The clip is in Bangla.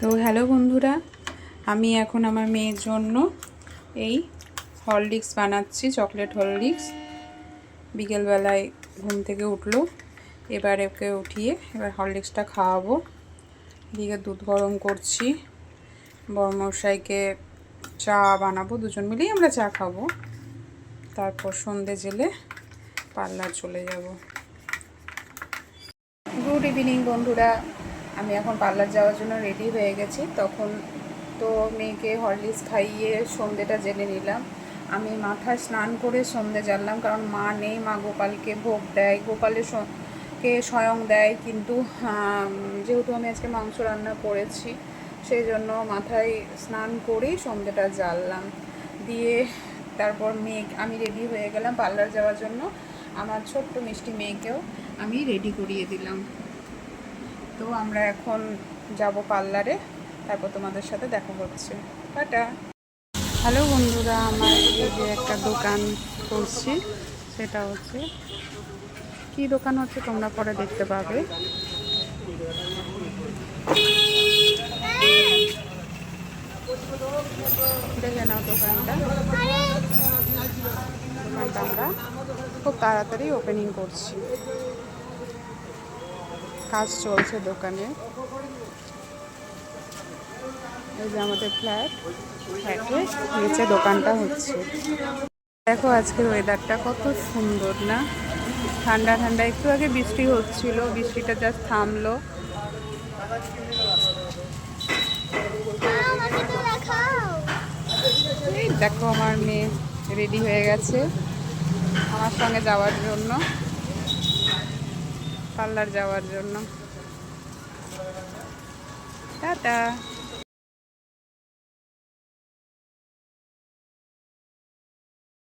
তো হ্যালো বন্ধুরা, আমি এখন আমার মেয়ের জন্য এই হরলিক্স বানাচ্ছি, চকলেট হরলিক্স। বিকেলবেলায় ঘুম থেকে উঠলো, এবার ওকে উঠিয়ে এবার হরলিক্সটা খাওয়াবো। এদিকে দুধ গরম করছি, বড়মশাইকে চা বানাবো, দুজন মিলেই আমরা চা খাবো। তারপর সন্ধে জেলে পার্লার চলে যাব। গুড ইভিনিং বন্ধুরা, আমি এখন পার্লার যাওয়ার জন্য রেডি হয়ে গেছি। তখন তো মেয়েকে হরলিক্স খাইয়ে সন্ধেটা জেনে নিলাম। আমি মাথায় স্নান করে সন্ধে জ্বাললাম, কারণ মা নেই, মা গোপালকে ভোগ দেয়, গোপালের কে স্বয়ং দেয়। কিন্তু যেহেতু আমি আজকে মাংস রান্না করেছি, সেই জন্য মাথায় স্নান করেই সন্ধেটা জ্বাললাম। দিয়ে তারপর আমি রেডি হয়ে গেলাম পার্লার যাওয়ার জন্য। আমার ছোট্ট মিষ্টি মেয়েকেও আমি রেডি করিয়ে দিলাম। তো আমরা এখন যাব পার্লারে, তারপর তোমাদের সাথে দেখা হচ্ছে। টাটা। হ্যালো বন্ধুরা, আমার এই যে একটা দোকান করছি, সেটা হচ্ছে কি দোকান হচ্ছে তোমরা পরে দেখতে পাবে। দেখে নাও দোকানটা আমরা খুব তাড়াতাড়ি ওপেনিং করছি, কাজ চলছে দোকানে। এই যে আমাদের ফ্ল্যাটের নিচে দোকানটা হচ্ছে। দেখো আজকের ওয়েদারটা কত সুন্দর না, ঠান্ডা ঠান্ডা। একটু আগে বৃষ্টি হচ্ছিল, বৃষ্টিটা জাস্ট থামলো। এই দেখো আমার মেয়ে রেডি হয়ে গেছে আমার সঙ্গে যাওয়ার জন্য, পার্লার যাওয়ার জন্য। টাটা।